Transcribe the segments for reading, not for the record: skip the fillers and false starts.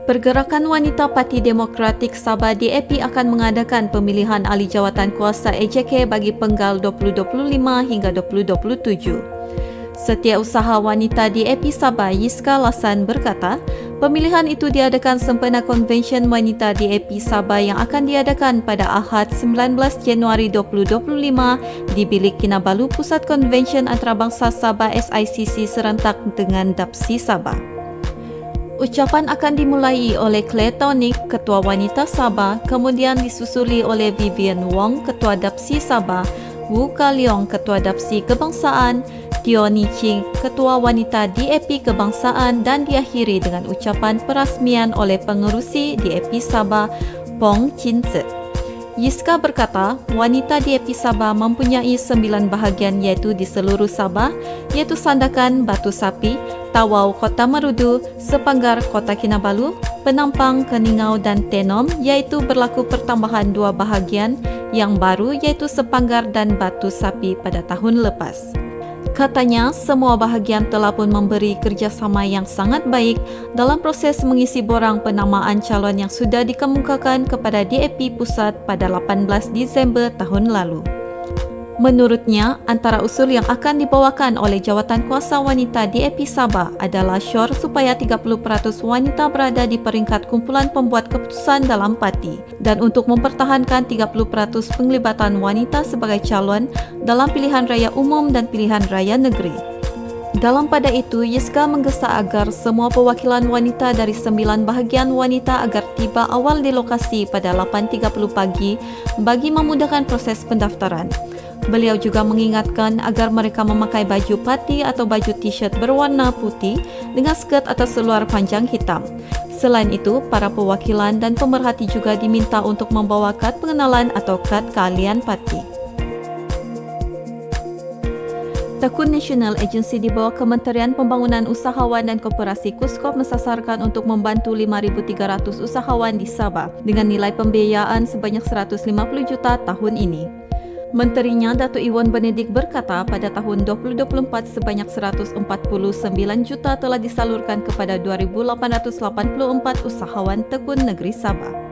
Pergerakan Wanita Parti Demokratik Sabah DAP akan mengadakan pemilihan ahli jawatan kuasa AJK bagi penggal 2025 hingga 2027. Setiausaha Wanita DAP Sabah Yiska Lasan berkata, pemilihan itu diadakan sempena Konvensyen Wanita DAP Sabah yang akan diadakan pada Ahad 19 Januari 2025 di Bilik Kinabalu Pusat Konvensyen Antarabangsa Sabah SICC serentak dengan DAPSI Sabah. Ucapan akan dimulai oleh Claire Tonic, Ketua Wanita Sabah, kemudian disusuli oleh Vivian Wong, Ketua DAPSI Sabah, Wu Ka Leong, Ketua DAPSI Kebangsaan, Teo Ni Ching, Ketua Wanita DAP Kebangsaan dan diakhiri dengan ucapan perasmian oleh pengerusi DAP Sabah, Pong Chin Tse. Yiska berkata, wanita DAP Sabah mempunyai 9 bahagian iaitu di seluruh Sabah, iaitu Sandakan, Batu Sapi, Tawau, Kota Marudu, Sepanggar, Kota Kinabalu, Penampang, Keningau dan Tenom, iaitu berlaku pertambahan 2 bahagian yang baru iaitu Sepanggar dan Batu Sapi pada tahun lepas. Katanya, semua bahagian telah pun memberi kerjasama yang sangat baik dalam proses mengisi borang penamaan calon yang sudah dikemukakan kepada DAP Pusat pada 18 Disember tahun lalu. Menurutnya, antara usul yang akan dibawakan oleh Jawatan Kuasa Wanita DAP Sabah adalah syor supaya 30% wanita berada di peringkat kumpulan pembuat keputusan dalam parti dan untuk mempertahankan 30% penglibatan wanita sebagai calon dalam pilihan raya umum dan pilihan raya negeri. Dalam pada itu, Yiska menggesa agar semua perwakilan wanita dari 9 bahagian wanita agar tiba awal di lokasi pada 8.30 pagi bagi memudahkan proses pendaftaran. Beliau juga mengingatkan agar mereka memakai baju parti atau baju t-shirt berwarna putih dengan skirt atau seluar panjang hitam. Selain itu, para perwakilan dan pemerhati juga diminta untuk membawa kad pengenalan atau kad keahlian parti. Tekun Nasional Agensi di bawah Kementerian Pembangunan Usahawan dan Koperasi KUSKOP mensasarkan untuk membantu 5,300 usahawan di Sabah dengan nilai pembiayaan sebanyak 150 juta tahun ini. Menterinya Datuk Iwan Benedik berkata pada tahun 2024 sebanyak 149 juta telah disalurkan kepada 2,884 usahawan tekun negeri Sabah.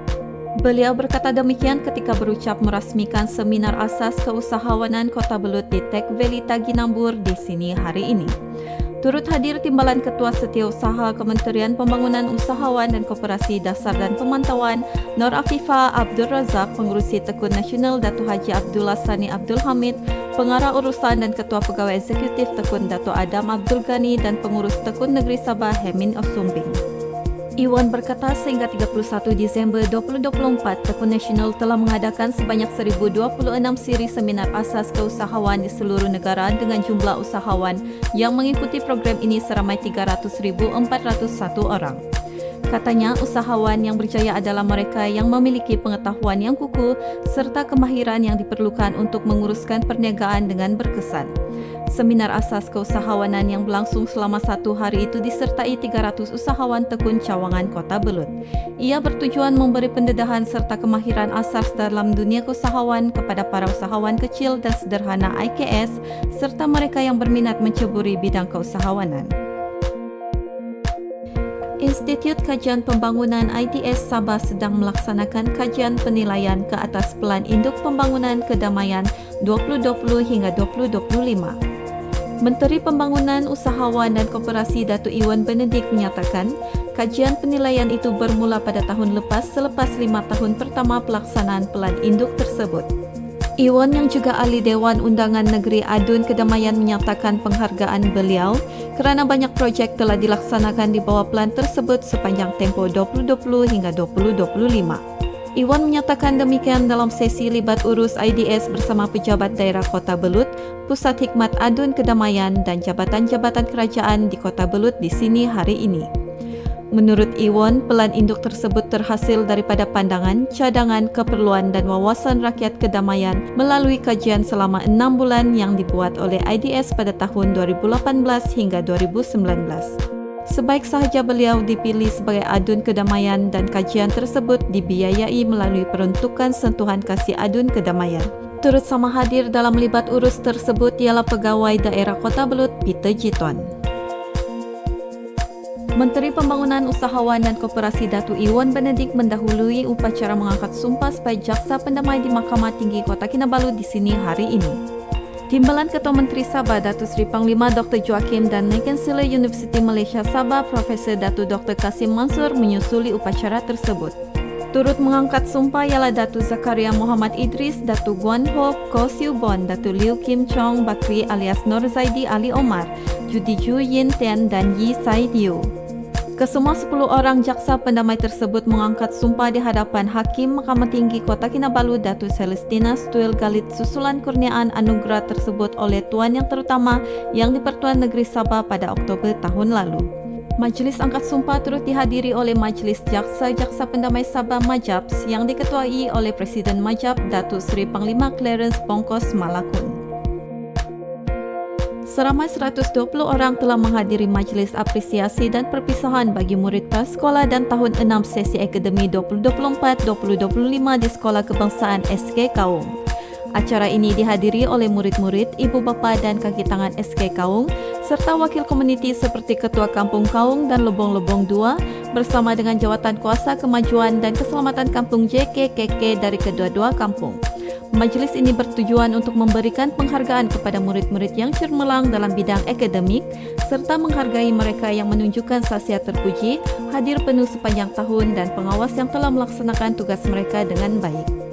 Beliau berkata demikian ketika berucap merasmikan seminar asas keusahawanan Kota Belud di Tech Valley Taginambur di sini hari ini. Turut hadir Timbalan Ketua Setiausaha Kementerian Pembangunan Usahawan dan Koperasi Dasar dan Pemantauan Nur Afifah Abdul Razak, Pengurusi Tekun Nasional Datuk Haji Abdullah Sani Abdul Hamid, Pengarah Urusan dan Ketua Pegawai Eksekutif Tekun Datuk Adam Abdul Ghani dan Pengurus Tekun Negeri Sabah Hemin Osumbing. Iwan berkata sehingga 31 Disember 2024, Tekun Nasional telah mengadakan sebanyak 1,026 siri seminar asas keusahawan di seluruh negara dengan jumlah usahawan yang mengikuti program ini seramai 300,401 orang. Katanya, usahawan yang berjaya adalah mereka yang memiliki pengetahuan yang kukuh serta kemahiran yang diperlukan untuk menguruskan perniagaan dengan berkesan. Seminar asas keusahawanan yang berlangsung selama 1 hari itu disertai 300 usahawan tekun cawangan Kota Belud. Ia bertujuan memberi pendedahan serta kemahiran asas dalam dunia keusahawan kepada para usahawan kecil dan sederhana IKS serta mereka yang berminat menceburi bidang keusahawanan. Institut Kajian Pembangunan ITS Sabah sedang melaksanakan kajian penilaian ke atas Pelan Induk Pembangunan Kedamaian 2020 hingga 2025. Menteri Pembangunan Usahawan dan Koperasi Datuk Iwan Benedik menyatakan, kajian penilaian itu bermula pada tahun lepas selepas 5 tahun pertama pelaksanaan Pelan Induk tersebut. Iwan yang juga ahli Dewan Undangan Negeri Adun Kedamaian menyatakan penghargaan beliau kerana banyak projek telah dilaksanakan di bawah pelan tersebut sepanjang tempoh 2020 hingga 2025. Iwan menyatakan demikian dalam sesi libat urus IDS bersama pejabat daerah Kota Belud, Pusat Hikmat Adun Kedamaian dan jabatan-jabatan kerajaan di Kota Belud di sini hari ini. Menurut Iwan, pelan induk tersebut terhasil daripada pandangan, cadangan, keperluan dan wawasan rakyat kedamaian melalui kajian selama 6 bulan yang dibuat oleh IDS pada tahun 2018 hingga 2019. Sebaik sahaja beliau dipilih sebagai Adun Kedamaian dan kajian tersebut dibiayai melalui peruntukan sentuhan kasih Adun Kedamaian. Turut sama hadir dalam libat urus tersebut ialah Pegawai Daerah Kota Belud, Peter Jiton. Menteri Pembangunan Usahawan dan Koperasi Datuk Iwan Benedik mendahului upacara mengangkat sumpah sebagai Jaksa Pendamai di Mahkamah Tinggi Kota Kinabalu di sini hari ini. Timbalan Ketua Menteri Sabah Datuk Seri Panglima Dr. Joachim dan Chancellor Universiti Malaysia Sabah Profesor Datuk Dr. Kasim Mansur menyusuli upacara tersebut. Turut mengangkat sumpah ialah Datuk Zakaria Muhammad Idris, Datuk Guan Ho, Koh Siu Bon, Datuk Liu Kim Chong Bakri alias Nur Zaidi Ali Omar, Judi Ju Yin Tian dan Yi Sai Liu. Kesemua 10 orang jaksa pendamai tersebut mengangkat sumpah di hadapan Hakim Mahkamah Tinggi Kota Kinabalu Datuk Celestina Stuel Galit susulan kurniaan anugerah tersebut oleh Tuan Yang Terutama Yang di-Pertuan Negeri Sabah pada Oktober tahun lalu. Majlis angkat sumpah turut dihadiri oleh Majlis Jaksa-Jaksa Pendamai Sabah Majabs yang diketuai oleh Presiden Majab Datuk Seri Panglima Clarence Bongkos Malakun. Seramai 120 orang telah menghadiri majlis apresiasi dan perpisahan bagi murid prasekolah dan tahun 6 sesi akademi 2024-2025 di Sekolah Kebangsaan SK Kaung. Acara ini dihadiri oleh murid-murid, ibu bapa dan kaki tangan SK Kaung serta wakil komuniti seperti Ketua Kampung Kaung dan Lebong-Lebong 2 bersama dengan Jawatan Kuasa Kemajuan dan Keselamatan Kampung JKKK dari kedua-dua kampung. Majlis ini bertujuan untuk memberikan penghargaan kepada murid-murid yang cemerlang dalam bidang akademik serta menghargai mereka yang menunjukkan khasiat terpuji, hadir penuh sepanjang tahun dan pengawas yang telah melaksanakan tugas mereka dengan baik.